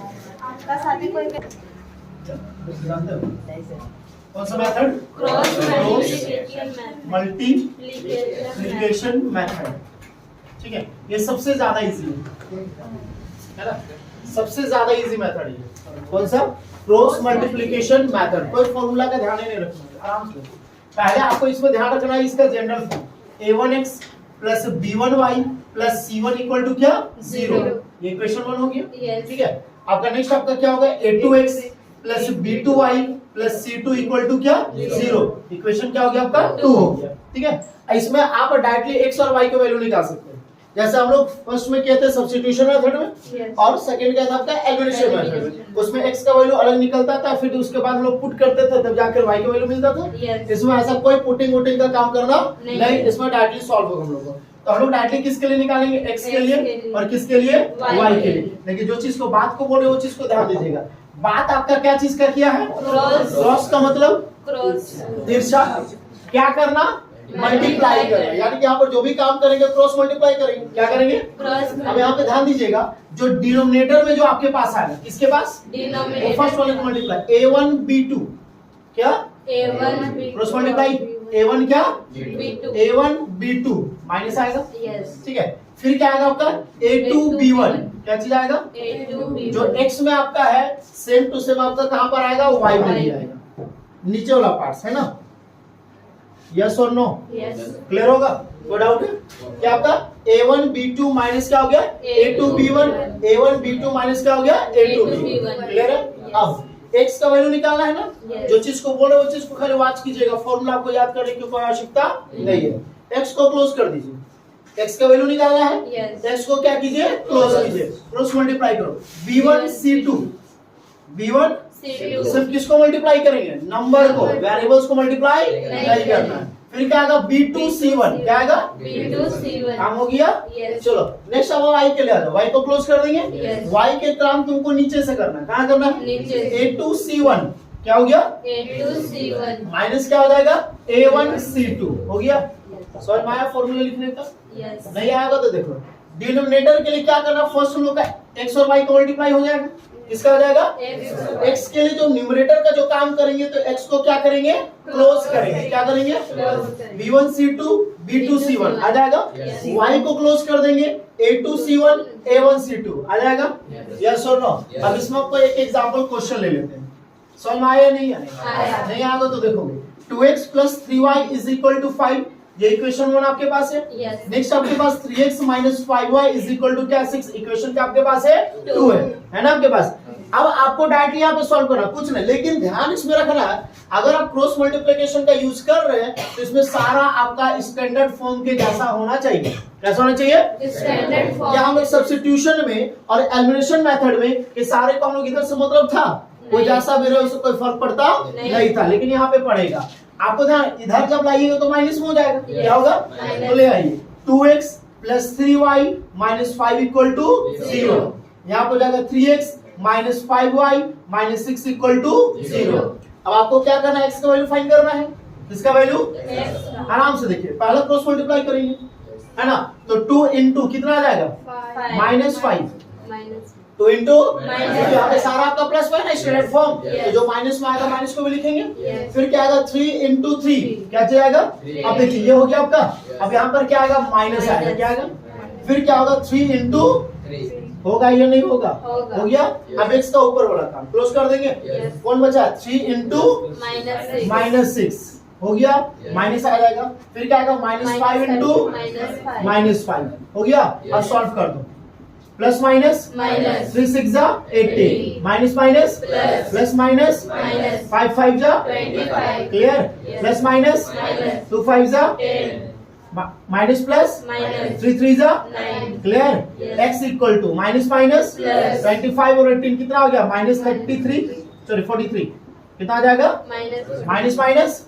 आपका साथी कोई जानते हो कौन सा मेथड? Cross multiplication method. ठीक है, ये सबसे ज्यादा इजी है ना, सबसे ज्यादा इजी मेथड है। कौन सा? Cross multiplication method. कोई फॉर्मूला का ध्यान ही नहीं रखना, आराम से। पहले आपको इसमें ध्यान रखना है इसका general form a1x plus b1y plus c1 equal to क्या? 0। ये इक्वेशन 1 हो गया। ठीक है, आपका नेक्स्ट आपका क्या होगा? a2x plus b2y plus c2 equal to क्या? 0। इक्वेशन क्या हो गया आपका? 2 हो गया। ठीक है, इसमें आप डायरेक्टली x और y का वैल्यू निकाल सकते हैं, जैसे हम लोग फर्स्ट में किए थे सब्स्टिट्यूशन मेथड में, और सेकंड क्या था आपका? एलिमिनेशन मेथड में। उसमें x का वैल्यू अलग निकलता था, फिर उसके बाद हम लोग पुट करते थे, तब जाकर y का वैल्यू मिलता था। इसमें ऐसा कोई पुटिंग वुटिंग का काम करना नहीं, इसमें डायरेक्टली सॉल्व होगा हम लोग को। तो हम लोग डायरेक्टली किसके लिए निकालेंगे? x के लिए, और किसके लिए? y के लिए। लेकिन जो चीज को बात को बोले वो चीज को ध्यान दीजिएगा। बात आपका क्या चीज का किया है? क्रॉस का मतलब तिरछा। क्या करना? मल्टीप्लाई करना। यानी कि यहाँ पर जो भी काम करेंगे क्रॉस मल्टीप्लाई करेंगे। क्या करेंगे? अब यहाँ पे ध्यान दीजिएगा, जो डिनोमिनेटर में जो आपके पास आएगा, किसके पास? वो फर्स्ट वाले को मल्टीप्लाई a1 b2 क्या? क्रॉस मल्टीप्लाई a1 क्या? a1 b2 माइनस आएगा। ठीक है, फिर क्या आएगा आपका? a2 b1 क्या चीज आएगा? जो x में आपका है सेम टू सेम आपका कहां पर आएगा? y में ही आएगा, नीचे वाला पार्ट है ना। यस और नो? क्लियर होगा? कोई डाउट है क्या? आपका a1 b2 माइनस क्या हो गया? a2 b1। a1 b2 minus क्या हो गया? a2 b1। क्लियर है? अब x का वैल्यू निकालना है ना, जो चीज को बोले वो चीज को खाली वॉच कीजिएगा, फॉर्मूला आपको याद करने की कोई आवश्यकता नहीं है। x को क्लोज कर दीजिए, x का वैल्यू निकालना है। x को क्या कीजिए? क्लोज कीजिए, क्रॉस मल्टीप्लाई करो। b1 c2 b1 सिर्फ किसको मल्टीप्लाई करेंगे? नंबर को, वेरिएबल्स को मल्टीप्लाई नहीं करना है। फिर क्या आएगा? b2 c1 क्या आएगा? काम हो गया। चलो नेक्स्ट अब y के लिए आ जाओ, y को क्लोज कर देंगे। y के काम तुमको नीचे से करना है। कहाँ करना है? a2 c1 क्या हो गया? माइनस क्या हो जाएगा? a1 c2 हो गया। समझ में आया फॉर्मूला लिखने का? नहीं आएगा तो देखो, डिनोमिनेटर के लिए क्या करना? फर्स्ट हम लोग का x और y को मल्टीप्लाई हो जाएगा। किसका हो जाएगा? x के लिए जो न्यूमरेटर का जो काम करेंगे तो x को क्या करेंगे? क्लोज करेंगे। क्या करेंगे? b1 c2 b2 c1 आ जाएगा। y को क्लोज कर देंगे, a2 c1 a1 c2 आ जाएगा। यस और नो? अब इसमें आपको एक एग्जांपल क्वेश्चन ले लेते हैं, समझ में आया नहीं आया? नहीं आएगा तो देखोगे 2x plus 3y is equal to 5, ये इक्वेशन 1 आपके पास है। नेक्स्ट आपके पास 3x minus 5y is equal to क्या? 6। इक्वेशन क्या आपके पास है? 2 है ना आपके पास। अब आपको डायरेक्टली यहाँ पे सॉल्व करना कुछ नहीं, लेकिन ध्यान इसमें रखना है, अगर आप क्रॉस मल्टीप्लिकेशन का यूज कर रहे हैं तो इसमें सारा आपका स्टैंडर्ड फॉर्म के जैसा होना चाहिए। कैसा होना चाहिए? Standard form. या हम लोग सब्स्टिट्यूशन में और एलिमिनेशन मेथड में ये सारे को हम लोग इधर से मतलब था, कोई जैसा भी रहे उससे कोई फर्क पड़ता नहीं था, लेकिन यहाँ पे पड़ेगा। आपको ध्यान, इधर जब लाइएगा तो माइनस में हो जाएगा। क्या होगा? तो ले आइए 2x plus 3y minus 5 equal to 0। यहाँ पर जाएगा 3x minus 5y minus 6 equal to 0। अब आपको क्या करना है? x का वैल्यू फाइंड करना है। किसका वैल्यू? आराम से देखिए, पहला क्रॉस मल्टीप्लाई करेंगे है ना, तो 2 into कितना आ जाएगा? माइनस 5 2 into यहाँ पे सारा आपका प्लस है ना स्टैंडर्ड फॉर्म, तो जो माइनस में आएगा माइनस को भी लिखेंगे। फिर क्या आएगा? 3 into 3 क्या जाएगा? अब देखिए ये हो गया आपका। अब यहाँ पर क्या आएगा? माइनस आएगा। क्या आएगा? फिर क्या होगा? 3 into होगा या नहीं होगा? हो गया। अब x का ऊपर वाला काम क्लोज कर देंगे। कौन बचा? 3 into -6 हो गया, माइनस आ जाएगा। फिर क्या आएगा? -5 into -5 हो गया। अब सॉल्व कर दो, प्लस माइनस 3 6 जा 18 माइनस माइनस प्लस माइनस 5 5 जा 25 क्लियर, प्लस माइनस 2 5 जा 10 माइनस प्लस 3 3 जा 9 clear. x equal to minus minus 25 और 18 कितना हो गया? -43 कितना आ जाएगा? Minus minus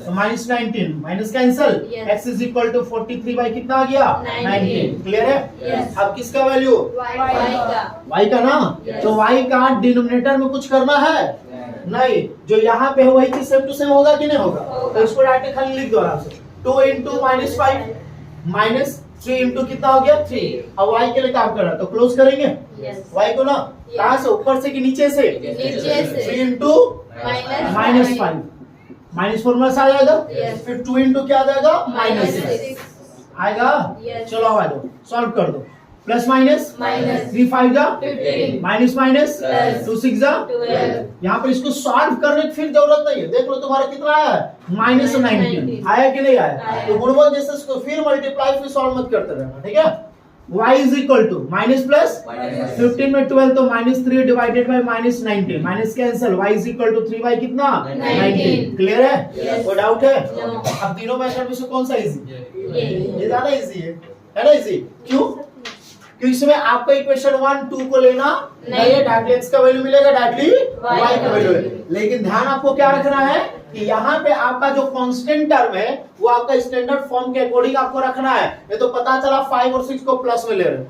minus 19 minus cancel, x is equal to 43 by कितना आ गया? 19 क्लियर है। अब किसका वैल्यू? y का ना, तो y का डिनोमिनेटर में कुछ करना है नहीं, जो यहाँ पे है वही चीज सेम टू सेम होगा कि नहीं होगा? तो इसको डायरेक्ट खाली लिख दो आराम से, 2 into -5 माइनस 3 into कितना हो गया? 3। अब y के लिए काम कर रहा है तो क्लोज करेंगे y को ना, कहाँ से, ऊपर से कि नीचे से? नीचे से। 3 इंटू माइनस -5 माइनस फॉर्मूला से आ जाएगा। Yes. फिर 2 इंटू क्या आ जाएगा? माइनस -6 आएगा। Yes. चलो आ जाओ, सॉल्व कर दो। प्लस माइनस माइनस 3 5 जा 15 माइनस माइनस Plus. 2 6 जा 12 यहाँ पर इसको सॉल्व करने की फिर जरूरत नहीं है। देख लो तुम्हारा कितना आया है, -19 आया कि नहीं आया? आया। तो गुणवत्ता जैसे इसको फिर मल्टीप्लाई फिर सॉल्व मत करते रहना, ठीक है। y is equal to minus plus 15 में 12 तो -3 divided by -19 minus cancel, y is equal to 3y कितना 19। क्लियर है? Yes. कोई डाउट है? No. अब तीनों मेथड में से कौन सा इजी? ये ये ज्यादा इजी है ना? इजी क्यों? क्योंकि इसमें आपको इक्वेशन 1 2 को लेना नहीं है, डायरेक्टली x का वैल्यू मिलेगा, डायरेक्टली y का वैल्यू है। लेकिन ध्यान आपको क्या रखना है कि यहाँ पे आपका जो कांस्टेंट टर्म है वो आपका स्टैंडर्ड फॉर्म के अकॉर्डिंग आपको रखना है। ये तो पता चला 5 और 6 को प्लस में ले रहे हो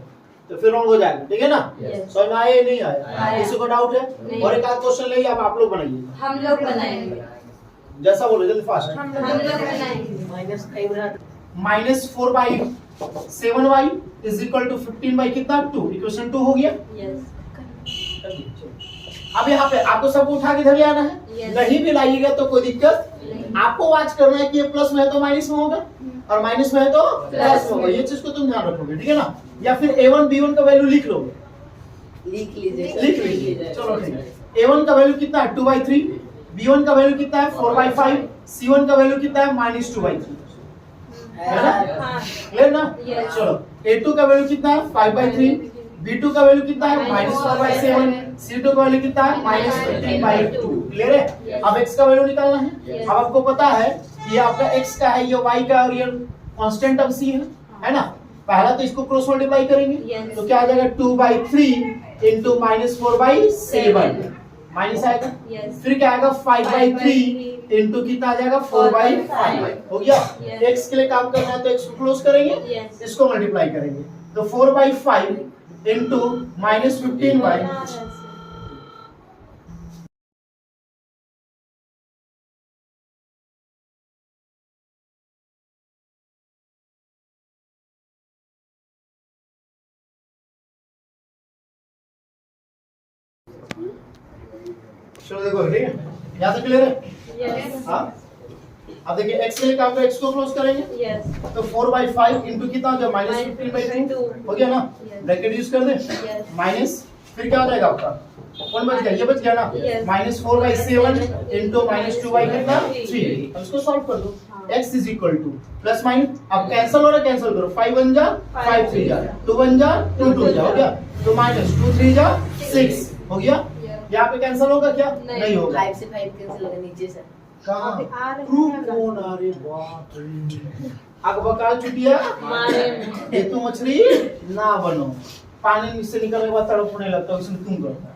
तो फिर रॉन्ग हो जाएगा, ठीक है ना? Yes. समझ में आया नहीं आया? आया। किसी को डाउट है? नहीं। और एक आध क्वेश्चन ले अब आप लोग बनाइए, हम लोग बनाएंगे। जैसा बोलो जल्दी फास्ट। हम लोग बनाएंगे। -4/7y इज इक्वल टू 15 कितना 2, इक्वेशन 2 हो गया। यस अब यहाँ पे आपको सब उठा के इधर ले आना है। Yes. नहीं भी लाइएगा तो कोई दिक्कत नहीं। आपको वाच करना है कि ये प्लस में है तो माइनस में होगा और माइनस में है तो प्लस में होगा। ये चीज को तुम ध्यान रखोगे, ठीक है ना? या फिर a1 b1 का वैल्यू लिख लोगे, लिख लीजिए लिख लीजिए, चलो ठीक है। a1 का वैल्यू कितना है 2/3, b1 का वैल्यू कितना है 4/5, c1 का वैल्यू कितना है -2/3, है ना? हाँ क्लियर ना? Yes. चलो a2 का वैल्यू कितना है 5/3, b2 का वैल्यू कितना है -4/7, c2 का वैल्यू कितना है -15/2। क्लियर है? Yes. अब x का वैल्यू निकालना है। Yes. अब आपको पता है कि ये आपका x का है, ये y का और ये कांस्टेंट टर्म c है ना? पहला तो इसको क्रॉस मल्टीप्लाई करेंगे Yes. तो क्या आ जाएगा 2/3 इनटू -4/7 माइनस आएगा। यस फिर क्या आएगा 5/3 इनटू कितना आ जाएगा 4/5 हो गया। Yes. x के लिए काम करना है तो x को क्लोज करेंगे, यस इसको मल्टीप्लाई करेंगे तो 4/5 इनटू -15/, चलो देखो ठीक है, यहाँ तक क्लियर है? यस हाँ अब देखिए x के लिए काम करें, x को क्लोज करेंगे यस तो 4/5 इनटू कितना हो जाएगा -15/2 हो गया ना? Yes. ब्रैकेट यूज कर दें यस माइनस, फिर क्या हो जाएगा आपका कौन बच गया? ये बच गया ना? Yes. -4/7 इनटू -2y कितना 3। अब इसको सॉल्व कर दो। x is equal two plus minus, अब कैंसिल हो रहा है, कैंसिल करो। 5 1 जा 5 3 जा 2 1 जा 2 2 जा हो गया तो -2 3 जा 6 हो गया। यहाँ पे कैंसिल होगा क्या? नहीं होगा। 5 से 5 कैंसिल होगा नीचे से। कहाँ? आ रहे हैं प्रूफ ना। कौन आ रही बात रे। अकबकाल चुटिया मारे ये तू मछली ना बनो, पानी से निकलने के बाद तड़प होने लगता है, इसलिए तुम करता है।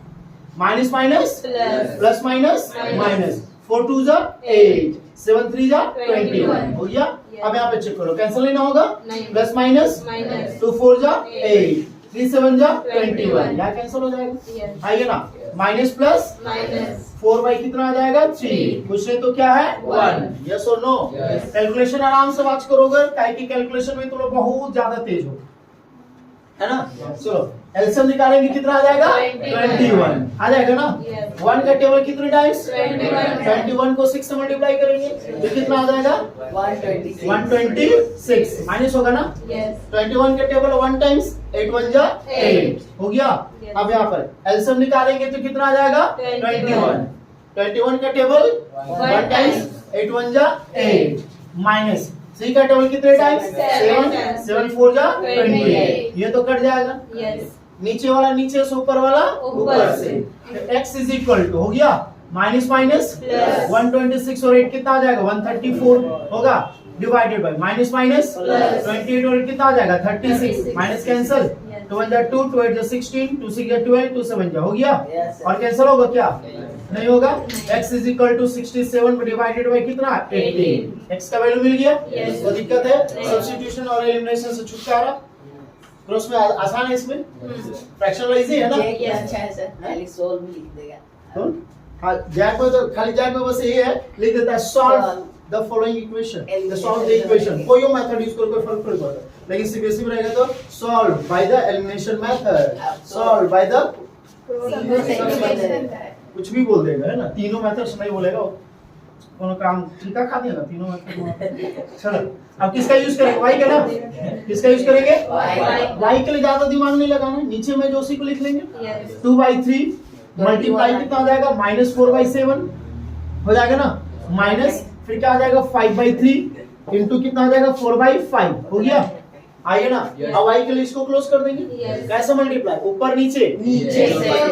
Minus minus plus plus minus Minus. Minus 4 2 जा 8 7 3 जा 21 21 हो गया। Yes. अब यहाँ पे चेक करो, कैंसिल नहीं ना होगा? नहीं। प्लस माइनस माइनस 2 4 जा 8 8 3 7 जा 21 21 यहाँ कैंसिल हो जाएगा, यस आइए ना? माइनस प्लस माइनस 4 बाई कितना आ जाएगा 3, क्वेश्चन तो क्या है 1, यस और नो? Yes. कैलकुलेशन आराम से वाच करोगे, काहे की कैलकुलेशन में तुम लोग बहुत ज्यादा तेज हो, है ना? चलो एलसीएम निकालेंगे, कितना आ जाएगा 21 आ जाएगा ना? Yes. 1 का टेबल कितने टाइम्स 21 21 को 6 से मल्टीप्लाई करेंगे तो कितना आ जाएगा 126 126 माइनस होगा ना? यस 21 के टेबल 1 टाइम्स 8 1 जा 8 हो गया। Yes. अब यहाँ पर एलसीएम निकालेंगे तो कितना आ जाएगा 21 21 का टेबल 1 टाइम्स 8 1 जा 8 माइनस 3 का टेबल कितने टाइम्स 7 7 4 जा 28 ये तो कट जाएगा, यस नीचे वाला नीचे से ऊपर वाला ऊपर से। x इज इक्वल टू हो गया माइनस माइनस Plus. 126 और 8 कितना आ जाएगा 134 होगा divided by minus minus Plus. 28 और 8 कितना आ जाएगा 36 36 माइनस कैंसिल Yes. 2 1 जा 2 2 8 जा 16 2 6 जा 12 2 7 जा हो गया। Yes, sir. और कैंसिल होगा क्या? नहीं होगा। x is equal to 67 divided by कितना 18 x का वैल्यू मिल गया। Yes. कोई दिक्कत है? नहीं। सब्स्टिट्यूशन और एलिमिनेशन से छुटकारा क्रॉस में आसान है, इसमें फ्रैक्शन इजी है ना? चेक किया अच्छा है सर, खाली सोल्व भी लिख देगा। तो हाँ जैक में तो खाली जैक में बस ये है लिख देता है solve the following equation, the solve the equation. कोई और मेथड यूज करो कोई फर्क नहीं पड़ता, लेकिन सीबीएसई में रहेगा तो solve by the elimination method, solve by the कुछ भी बोल देगा है ना, तीनों मेथड्स नहीं बोलेगा कोनो काम ठीका खा देगा तीनों मेथड। चलो अब किसका यूज करेंगे, y का ना, किसका यूज करेंगे y के लिए ज्यादा दिमाग नहीं लगाना, नीचे में जो उसी को लिख लेंगे 2/3 मल्टीप्लाई कितना हो जाएगा -4/7 हो जाएगा ना, माइनस फिर क्या आ जाएगा 5/3 इंटू कितना आ जाएगा 4/5 हो गया, आइए ना। अब y के लिए इसको क्लोज कर देंगे, कैसे मल्टीप्लाई ऊपर नीचे से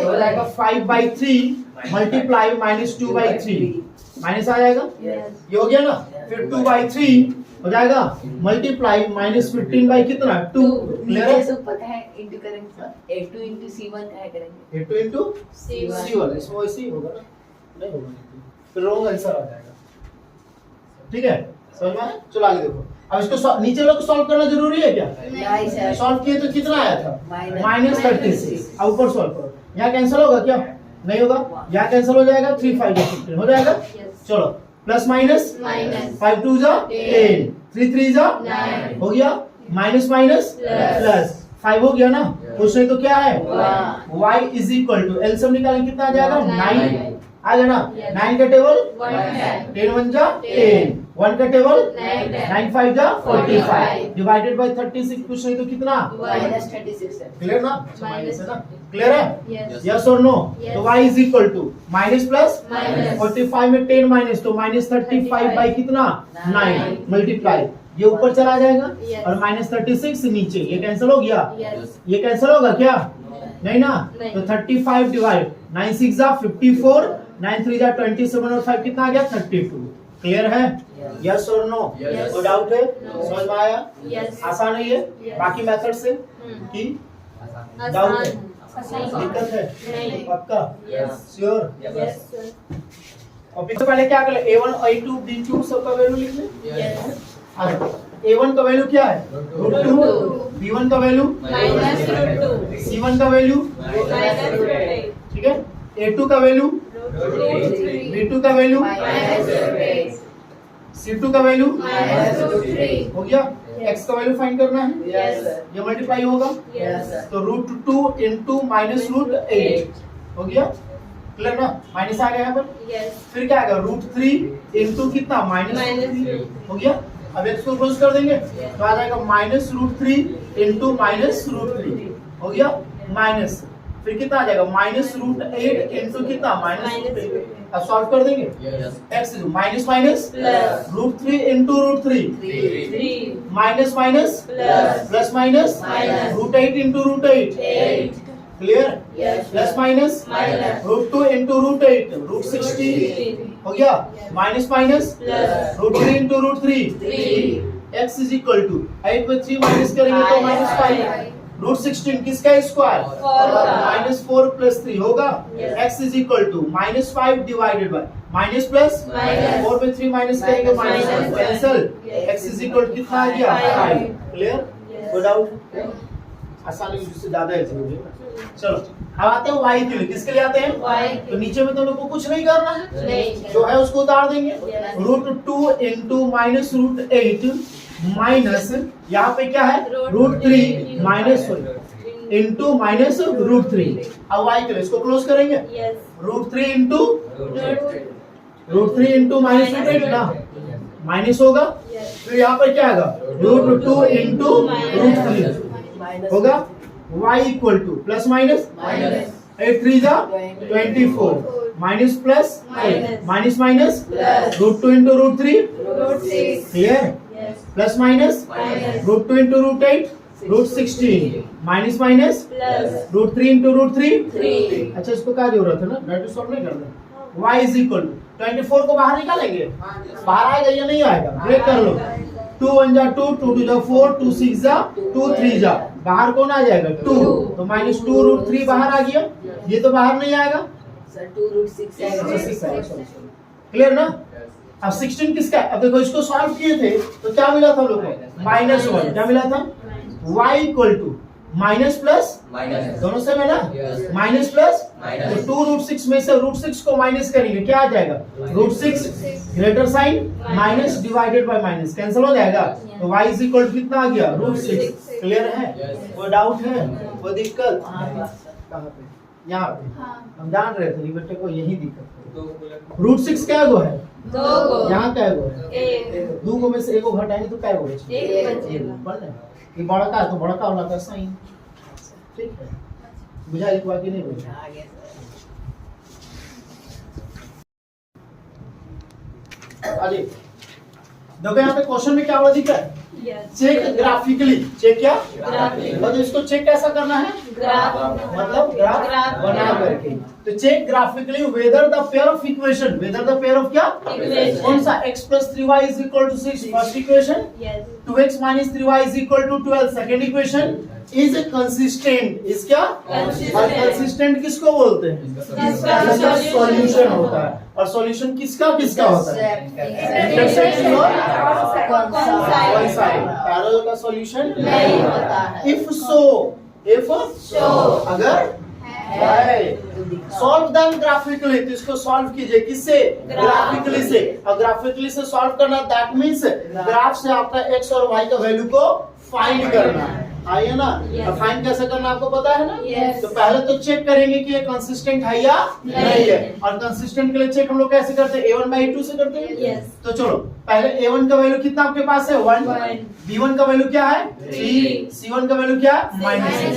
हो जाएगा 5/3 मल्टीप्लाई -2/3 माइनस आ जाएगा, ये हो गया ना, फिर 2/3 हो जाएगा मल्टीप्लाई -15 कितना 2, क्लियर है। सब पता है, इंटू करेंगे a2 into c1 क्या करेंगे, a2 into c1 इसमें वैसे ही होगा ना, नहीं होगा फिर रॉन्ग आंसर आ जाएगा, ठीक है समझ में आया। चलो आगे देखो, अब इसको नीचे लोग सॉल्व करना जरूरी है क्या, नहीं सर, सॉल्व किए तो कितना आया था -36, अब ऊपर सॉल्व करो, यहाँ कैंसिल होगा क्या, नहीं होगा, यहाँ कैंसिल हो जाएगा 3 5 15 हो जाएगा, चलो प्लस माइनस 5 2 जा 10 3 3 जा 9 हो गया, माइनस माइनस प्लस 5 हो गया ना, क्वेश्चन तो क्या है y is equal to LCM निकालें कितना आ जाएगा 9 आ गया ना, 9 का टेबल 10 1 जा 10 1 का टेबल 9 5 जा 45 डिवाइडेड बाय 36 क्वेश्चन तो कितना -36 है, क्लियर ना, माइनस है ना, क्लियर है, Yes. यस और नो, तो y is equal to minus plus Minus. 45 में 10 माइनस तो -35 बाई कितना 9 मल्टीप्लाई, ये ऊपर चला जाएगा Yes. और -36 नीचे, ये कैंसिल हो गया, Yes. ये कैंसिल होगा क्या, नहीं ना, नहीं। तो 35 डिवाइड 9 6 जा 54 9 3 जा 27 और 5 कितना आ गया 32, क्लियर है, यस और नो, Yes. कोई डाउट है, No. समझ में आया, Yes. आसान है ये, Yes. बाकी मेथड से की डाउट है, दिक्कत है, नहीं। पक्का Yes. Sure, Yes, sir. और फिर पहले क्या कर ले, a1 a2 b2 सबका वैल्यू लिख ले, Yes. a1 का वैल्यू क्या है √2, b1 का वैल्यू -√2. c1 का वैल्यू -√8. ठीक है, a2 का वैल्यू √3. b2 का वैल्यू -8 c2 का वैल्यू -√3. हो गया, x का वैल्यू फाइंड करना है, यस सर, ये मल्टीप्लाई होगा यस सर, तो √2 इंटू -√8 हो गया, क्लियर ना, माइनस आ गया यहाँ पर, Yes. फिर क्या आएगा √3 इंटू कितना -3 हो गया, अब इसको क्लोज कर देंगे तो आ जाएगा -√3 इंटू -√3 हो गया, माइनस फिर कितना आ जाएगा -√8 इंटू कितना -8, अब सॉल्व कर देंगे x minus minus Plus. √3 into √3 3. Minus minus Plus. Plus minus Minus. √8 into √8 8. Clear, Yes. Plus minus Minus. √2 into √8 √16 हो गया, minus minus Plus. √3 into √3 3. x is equal to 8 में 3 माइनस करेंगे तो -5 √16 किसका स्क्वायर Four का। -4 प्लस 3 होगा, Yes. x is equal to -5 divided by minus plus Minus. 4 में 3 minus करेंगे Minus. Minus cancel, Yes. x is equal कितना आ गया 5, क्लियर, Yes. कोई डाउट, आसानी से ज्यादा है चलो अब आते हैं y के लिए, किसके लिए आते हैं Y के। तो नीचे में तो लोग को कुछ नहीं करना है, नहीं। जो है उसको उतार देंगे, Yes. √2 इंटू -√8 माइनस यहाँ पे क्या है √3 √3 माइनस इंटू -√3, अब y के लिए इसको क्लोज करेंगे Yes. √3 इंटू √3. -8 ना, माइनस होगा, Yes. फिर यहाँ पर क्या आएगा √2 इंटू √3 माइनस होगा, y equal two plus minus minus 8 3 जा 24 minus plus Minus. Minus minus Plus. √2 into √3 √6. Clear, Yes. Plus minus Minus. √2 into √8 √16 minus minus Plus. √3 into √3 3. अच्छा इसको क्या जरूरत है ना, डायरेक्ट सॉल्व नहीं करना, y इज इक्वल टू 24 को बाहर निकालेंगे, बाहर आएगा या नहीं आएगा, ब्रेक कर लो, 2 1 जा 2 2 2 जा 4 2 6 जा 2 3 जा, बाहर कौन आ जाएगा 2, तो -2 √3 बाहर आ गया, ये तो बाहर नहीं आएगा, सर 2√6 क्लियर ना, अब 16 किसका है, अब देखो इसको सॉल्व किए थे तो क्या मिला था हम लोग को -1, क्या मिला था y equal to minus plus दोनों से में ना, Yes. Minus plus Minus. तो 2√6 में से √6 को माइनस करेंगे क्या आ जाएगा √6 greater sign minus divided by minus cancel हो जाएगा, तो y इज इक्वल टू कितना आ गया √6, क्लियर है, Yes. कोई डाउट है, कोई दिक्कत हाँ, कहाँ पे यहाँ पे हाँ। हम जान रहे थे ये बेटे को यही दिक्कत है। रूट 6 क्या गो है, 2 को यहाँ क्या गो है, 1 2 गो में से 1 को घटाएंगे तो क्या गो बचेगा, 1 बचेगा। बन रहा है। ये बड़ा का है तो बड़ा का वाला का साइन, ठीक है, बुझा एक बाकी नहीं बुझा। आगे आगे देखो यहाँ पे क्वेश्चन में क्या हुआ दिख रहा है, यस चेक ग्राफिकली, चेक क्या, ग्राफिकली। मतलब इसको चेक कैसा करना है, ग्राफ मतलब ग्राफ बना करके। तो check graphically whether the pair of equation, whether the pair of क्या, इक्वेशन। कौन सा, x plus 3y is equal to 6 first equation, yes 2x minus 3y is equal to 12 second equation, is consistent, is क्या, Consistent। और consistent किसको बोलते हैं, जिसका जिसका solution सॉल्यूशन होता है। और सॉल्यूशन किसका किसका होता है, इंटरसेक्शन और कोइंसाइड। पैरेलल का सॉल्यूशन नहीं होता है। इफ सो, इफ So अगर है, सॉल्व देम ग्राफिकली, तो इसको सॉल्व कीजिए किससे, ग्राफिकली से। और ग्राफिकली से सॉल्व करना दैट मींस ग्राफ से आपका x और y का वैल्यू को फाइंड करना है, आइए ना। Yes. और फाइंड कैसे करना आपको पता है ना, Yes. तो पहले तो चेक करेंगे कि ये कंसिस्टेंट है या नहीं है। और कंसिस्टेंट के लिए चेक हम लोग कैसे करते हैं, a1 by a2 से करते हैं। Yes. तो चलो पहले a1 का वैल्यू कितना आपके पास है, 1, One. b1 का वैल्यू क्या है, 3, c1 का वैल्यू क्या है, -6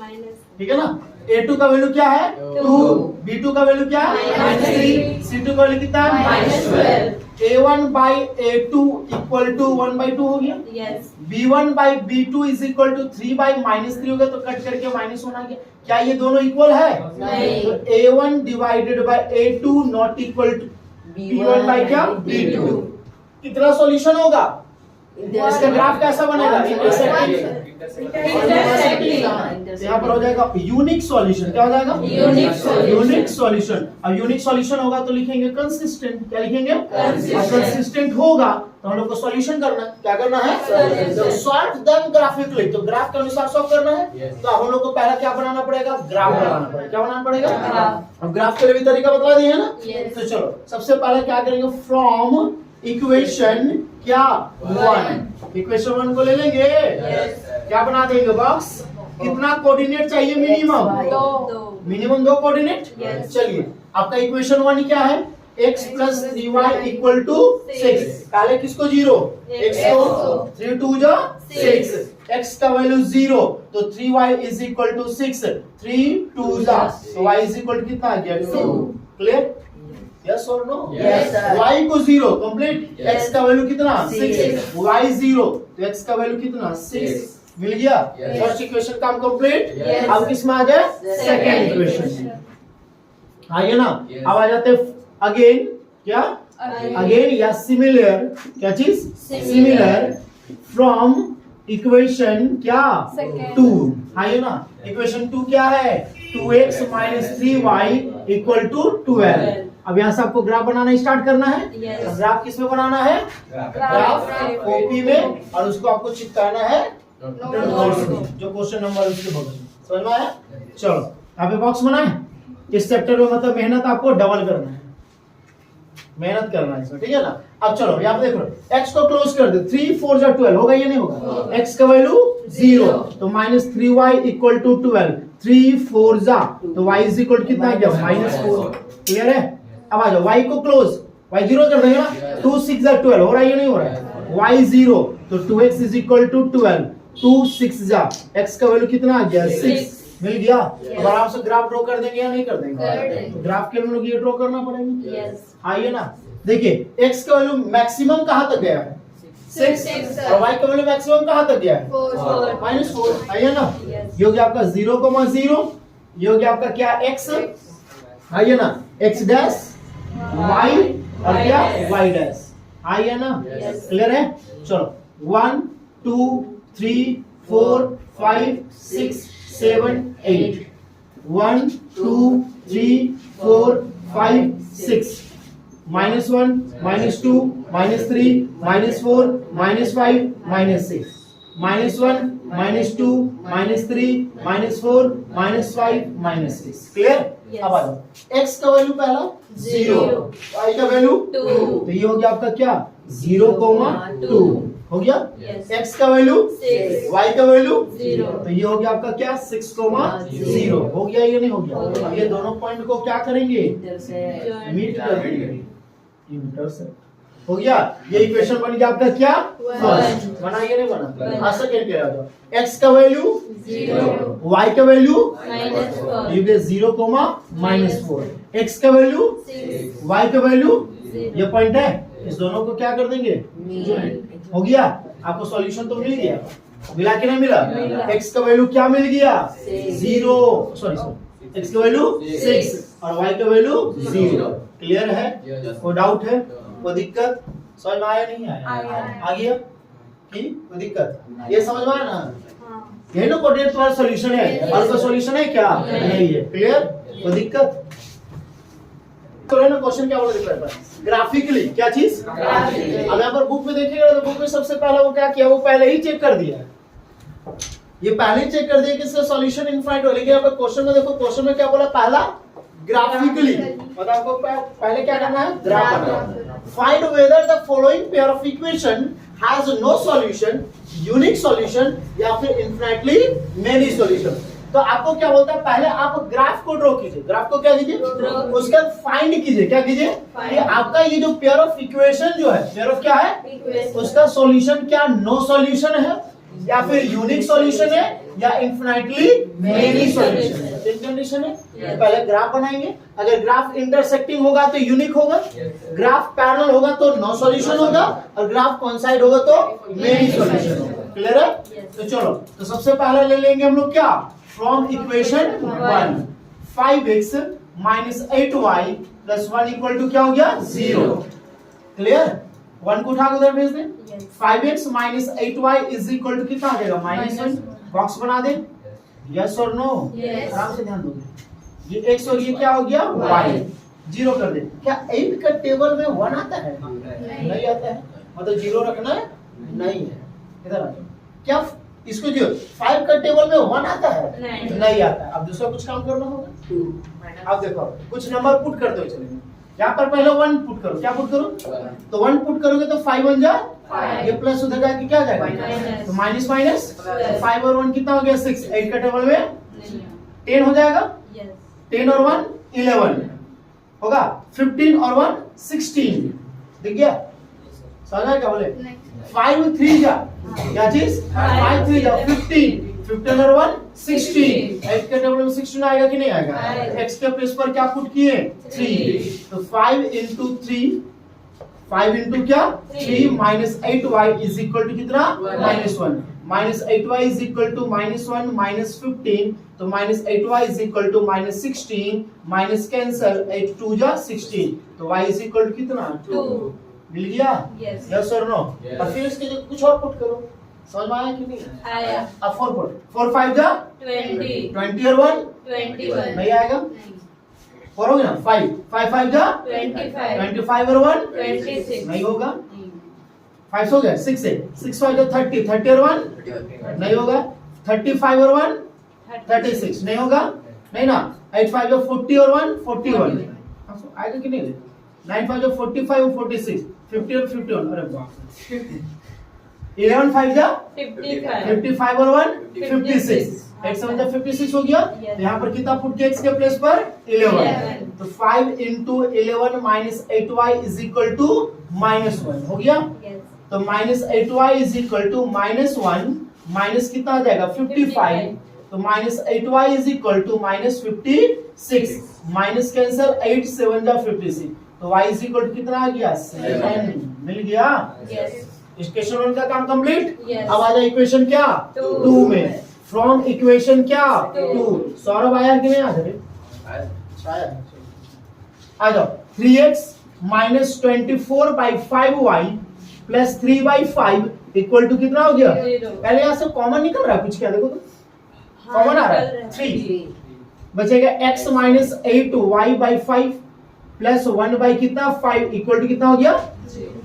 -6, ठीक है ना। A2 का वैल्यू क्या है, 2, 2, B2 का वैल्यू क्या है, -3, C2 का वैल्यू कितना है, -12, A1 by A2 equal to 1 by 2 हो गया, yes B1 by B2 is equal to 3 by -3 हो गया, तो कट करके माइनस होना गया। क्या ये दोनों इक्वल है, नहीं। तो A1 divided by A2 not equal to B1 by क्या, B2। कितना सॉल्यूशन होगा, इसका ग्राफ कैसा बनेगा, इंटरसेक्टिंग। यहाँ पर हो जाएगा यूनिक सॉल्यूशन, क्या हो जाएगा, Unique solution। Unique solution. अब यूनिक सॉल्यूशन होगा तो लिखेंगे कंसिस्टेंट, क्या लिखेंगे, Consistent। कंसिस्टेंट होगा तो हम लोग को सॉल्यूशन करना है, क्या करना है, Solution। तो सॉल्व देम ग्राफिकली, तो ग्राफ के अनुसार सॉल्व करना है। तो अब हम लोग को पहला क्या बनाना पड़ेगा, ग्राफ बनाना पड़ेगा, क्या बनाना पड़ेगा, ग्राफ। अब ग्राफ के लिए भी तरीका बता दिए है ना। Yes। तो चलो सबसे पहले क्या करेंगे, फ्रॉम इक्वेशन क्या, 1, इक्वेशन 1 को ले लेंगे, क्या बना देंगे बॉक्स, कितना कोऑर्डिनेट चाहिए मिनिमम, 2 मिनिमम 2 कोऑर्डिनेट। Yes। चलिए आपका इक्वेशन 1 क्या है, x plus 3y equal to 6। पहले किसको 0, x को, 3 2 जा 6, x का वैल्यू 0 तो 3y इज इक्वल टू 6, 3 2 जा तो y इज इक्वल कितना आ गया, 2। क्लियर, यस और नो, Yes, sir। y को 0 कंप्लीट, Yes। x का वैल्यू कितना 6, 6, y 0 तो x का वैल्यू कितना 6, मिल गया। Yes। फर्स्ट इक्वेशन काम कंप्लीट। Yes। अब किसमें आ गए, Second सेकंड इक्वेशन equation। आइए ना। Yes। अब आ जाते हैं अगेन, क्या, अगेन या सिमिलर, क्या चीज, सिमिलर फ्रॉम इक्वेशन क्या, Second। 2। आइए ना, इक्वेशन 2 क्या है, 2x minus 3y equal to 12। अब यहाँ से आपको ग्राफ बनाना स्टार्ट करना है। Yes। अब ग्राफ किसमें बनाना है, ग्राफ कॉपी में, और उसको आपको चिपकाना है नोट्स में, जो क्वेश्चन नंबर उसके बगल में। समझ में आया, चलो यहाँ पे बॉक्स बनाए। इस चैप्टर में मतलब मेहनत आपको डबल करना है, मेहनत करना है इसमें, ठीक है ना। अब चलो यहाँ पे देखो, x को क्लोज कर दे, 3 4 जा 12 होगा या नहीं होगा, x का वैल्यू 0 तो -3y इक्वल टू 12, 3 4 जा तो y इज इक्वल कितना आ गया, -4। क्लियर है। अब आ जाओ y को क्लोज, y 0 कर देंगे ना, 2 6 जा 12 हो रहा है या नहीं हो रहा है, y 0 तो 2x इज इक्वल टू 12, 2 6 जा x का वैल्यू कितना आ गया, 6, मिल गया। अब आराम से ग्राफ ड्रॉ कर देंगे या नहीं कर कर देंगे, देंगे। तो ग्राफ के लिए हम लोग ये ड्रॉ करना पड़ेगा। यस आइए ना, देखिए x का वैल्यू मैक्सिमम कहां तक गया है, 6, और y का वैल्यू मैक्सिमम कहां तक गया है, 4 -4। आइए ना, Yes। ये हो गया आपका 0,0, ये हो गया आपका क्या, x। आइए ना, x डैश y और क्या, y डैश। आइए ना, Yes। क्लियर है। चलो 1 2 3 4 5 6 7 8, 1 2 3 4 5 6, -1 -2 -3 -4 -5 -6, -1 -2 -3 -4 -5 -6। क्लियर। Yes। अब आ जाओ, x का वैल्यू पहला 0, y का वैल्यू 2, तो ये हो गया आपका क्या, 0,2। हो गया, Yes. x का वैल्यू 6. y का वैल्यू 0. तो ये हो गया आपका क्या 6,0 हो गया ये नहीं हो गया। अब ये दोनों पॉइंट को क्या करेंगे, मीट कर देंगे, इंटरसेक्ट हो गया। ये इक्वेशन बन गया आपका क्या, फर्स्ट बना, ये नहीं बना। आज सेकंड क्या होगा, x का वैल्यू 0. y का वैल्यू -4. ये 0,-4, x का वैल्यू 6. y का वैल्यू 0. ये पॉइंट है, इस दोनों को क्या कर देंगे, हो गया। आपको सॉल्यूशन तो मिल गया, मिला कि नहीं मिला, मिला। x का वैल्यू क्या मिल गया, 6. 0, सॉरी x का वैल्यू 6 और y का वैल्यू 0। क्लियर है, कोई डाउट है, कोई दिक्कत, समझ में आया नहीं आया, आया। आ गया कि कोई दिक्कत, ये समझ में आया ना, हाँ. यही ना कोऑर्डिनेट तुम्हारा सॉल्यूशन है, और कोई सॉल्यूशन है क्या, नहीं है। क्लियर, कोई दिक्कत तो है ना। क्वेश्चन क्या बोला देखो, ग्राफिकली क्या चीज, Graphically. अब यहाँ पर बुक में देखिएगा तो बुक में सबसे पहला वो क्या किया, वो पहले ही चेक कर दिया है, ये पहले ही चेक कर दिया कि इसका सॉल्यूशन इनफाइनाइट हो। लेकिन यहाँ पर क्वेश्चन में देखो, क्वेश्चन में क्या बोला, पहला ग्राफिकली, मतलब आपको पहले क्या करना है, ग्राफ बनाना। Find whether the following pair of equation has no solution, unique solution या फिर इनफिनिटली मेनी सॉल्यूशन। तो आपको क्या बोलता है, पहले आप ग्राफ को ड्रॉ कीजिए, ग्राफ को क्या कीजिए, Draw. उसके बाद फाइंड कीजिए, क्या कीजिए कि आपका ये जो पेयर ऑफ इक्वेशन जो है, पेयर ऑफ क्या है, Equation. उसका सॉल्यूशन क्या नो सॉल्यूशन है या फिर यूनिक सॉल्यूशन है या इनफिनिटली मेनी सॉल्यूशन है। तीन कंडीशन है, Yes. पहले ग्राफ बनाएंगे, अगर ग्राफ इंटरसेक्टिंग होगा तो यूनिक होगा, ग्राफ पैरेलल होगा तो नो सॉल्यूशन होगा, और ग्राफ कोइंसाइड होगा तो मेनी सॉल्यूशन होगा। क्लियर है, Yes. तो चलो, तो सबसे पहले ले लेंगे हम लोग क्या, फ्रॉम इक्वेशन 1 5x - 8y + 1 = क्या हो गया, 0। क्लियर, 1 को उठा के उधर भेज दें, Yes. 5x - 8y = कितना आ जाएगा, -1। बॉक्स बना दें, यस और नो, Yes. आराम से ध्यान दो, ये x और ये क्या हो गया, y, 0 कर दे। क्या 8 का टेबल में 1 आता है, नहीं आता है, मतलब 0 रखना है, नहीं है। इधर आ जाओ, क्या इसको जो 5 का टेबल में 1 आता है, नहीं आता है। अब दूसरा कुछ काम करना होगा, अब देखो कुछ नंबर पुट करते हुए चलेंगे। यहाँ पर पहले 1 पुट करो, क्या पुट करो, तो 1 पुट करोगे तो 5 बन जा, 5. ये प्लस उधर जाके क्या जाएगा, Minus. तो माइनस माइनस, Plus. 5 और 1 कितना हो गया, 6। 8 का टेबल में नहीं. 10 हो जाएगा, Yes. 10 और 1 11 होगा, 15 और 1 16, दिख गया, समझ आया क्या बोले, 5 3 जा, क्या चीज, 5 3 जा 15, 15 और 1 16, 8 के टेबल में 16 आएगा कि नहीं आएगा, आएगा। x के प्लेस पर क्या पुट किए, 3, तो 5 into 3, 5 into क्या, 3 minus 8y is equal to कितना, -1, minus 8y is equal to -1 minus 15, तो minus 8y is equal to -16, minus cancel, 8 2 जा 16, तो y is equal to कितना, 2, 2. मिल गया, Yes. यस और नो। Yes. और फिर इसके जो कुछ और पुट करो, समझ में आया कि नहीं, आया. अब 4 पुट, 4 5 जा 20. 20 और 1 21. नहीं आएगा, 4 हो गया ना, 5 5 5 जा 25. 25 और 1 26. नहीं होगा, 5 हो गया, 6 है, 6 5 जा 30, 30 और 1 नहीं होगा, 35 और 1 36 नहीं होगा, नहीं ना, 8 5 जा 40 और 1 41 आएगा कि नहीं, 9 5 जा 45 और 46 50 और 51, अरे बाप रे, 11 5 जा 55. 55 और 1 56, x 7 जा 56 हो गया। Yes. तो यहाँ पर कितना पुट किया x के प्लेस पर 11, 11. तो 5 into 11 minus 8y is equal to -1 हो गया, Yes. तो -8y is equal to -1 minus कितना आ जाएगा 55, तो -8y is equal to -56, minus cancel 8 7 जा 56, तो y is equal to कितना आ गया 7, मिल गया। Yes. इक्वेशन 1 का काम कंप्लीट। Yes. अब आ जाए इक्वेशन क्या 2 2 में, फ्रॉम इक्वेशन क्या 2. 2, सौरभ आया कि नहीं आ जाए, आ जाओ 3x minus 24/5y plus 3/5 equal to कितना हो गया, 0. पहले यहाँ से कॉमन निकल रहा है कुछ, क्या देखो तो कॉमन आ रहा है 3, बचेगा x minus 8y/5 प्लस 1 कितना 5 इक्वल टू कितना हो गया,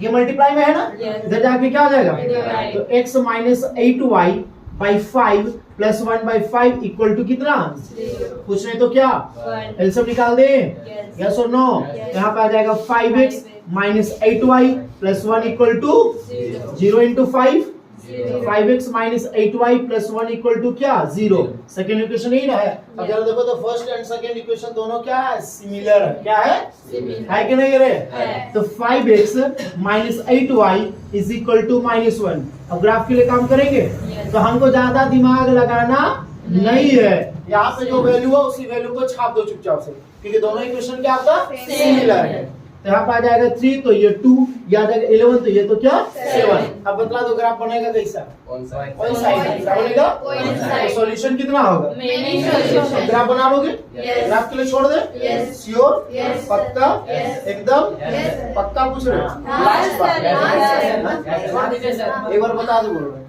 ये मल्टीप्लाई में है ना, Yes. इधर जाके क्या हो जाएगा, Divide. तो x minus 8y/5 plus 1/5 equal to कितना? Zero. कुछ नहीं तो क्या? One. एलसीएम निकाल दे। Yes. यस और नो? Yes. यहाँ पे आ जाएगा 5x minus 8y plus 1 equal to Zero. 0 into 5, Zero. 5x minus 8y plus 1 equal to क्या? 0। सेकेंड इक्वेशन यही ना है। अब जरा देखो तो फर्स्ट एंड सेकेंड इक्वेशन दोनों क्या है? सिमिलर है। क्या है? Similar. है कि नहीं रे? है। तो 5x minus 8y is equal to -1। अब ग्राफ के लिए काम करेंगे। Yes. तो हमको ज्यादा दिमाग लगाना नहीं है। यहाँ पे जो वैल्यू है उसी वैल्यू को छाप दो चुपचाप से, क्योंकि दोनों इक्वेशन क्या आपका? सिमिलर है। तो यहाँ पे आ जाएगा 3 तो ये 2, ये आ जाएगा 11 तो ये तो क्या? 7। अब बतला दो ग्राफ बनेगा कैसा? कौन सा कौन साइड क्या बनेगा? Coincide. तो सॉल्यूशन कितना होगा? Many solutions. ग्राफ बना लोगे? Yes. ग्राफ के लिए छोड़ दे? Yes. श्योर? Yes. पक्का? Yes. एकदम? Yes. पक्का पूछ रहे हो? हाँ, लास्ट बार। sir. हाँ, हाँ? sir. हाँ, sir. एक बार बता दो बोल रहे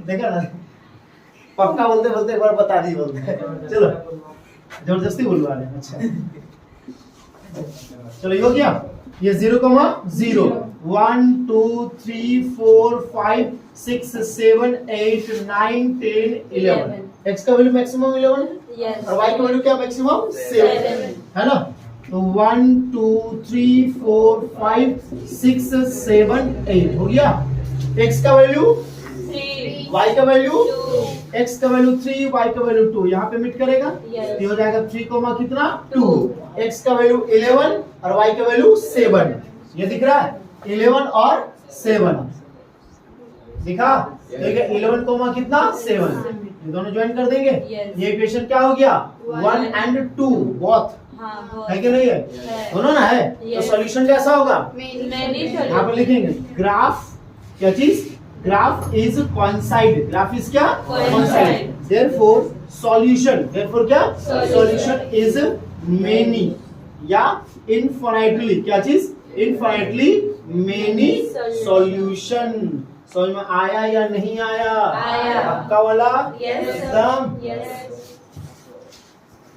देखा ना, पक्का बोलते बोलते एक बार बता दी बोलते। चलो जबरदस्ती बुलवा रहे हैं। अच्छा चलो ये हो गया। ये 0, 0 1 2 3 4 5 6 7 8 9 10 11। x का वैल्यू मैक्सिमम 11 है Yes. और y का वैल्यू क्या मैक्सिमम? 7 7. है ना। तो 1 2 3 4 5 6 7 8 हो गया। x का वैल्यू, 3. y का वैल्यू, 2. x का वैल्यू 3, y का वैल्यू 2, यहाँ पे मिट करेगा। Yes. ये हो जाएगा 3 कितना? 2। x का वैल्यू 11 और y का वैल्यू 7। ये दिख रहा है? 11 और 7 दिखा? देखिए 11 कितना? 7। ये दोनों ज्वाइन कर देंगे। Yes. ये इक्वेशन क्या हो गया? 1 एंड 2 बोथ हाँ, बहुत. है कि नहीं है? है. दोनों ना है। तो Yes. सॉल्यूशन कैसा होगा? Many यहाँ पे solutions. लिखेंगे ग्राफ, क्या चीज? Graph is coincide. Graph is क्या? Coincide. देयरफॉर सॉल्यूशन, देयरफॉर क्या? Solution. सॉल्यूशन इज मेनी या इनफाइनाइटली, क्या चीज? Infinitely many solution. समझ में आया या नहीं आया? आया. पक्का वाला? Yes, sir. एकदम। Yes.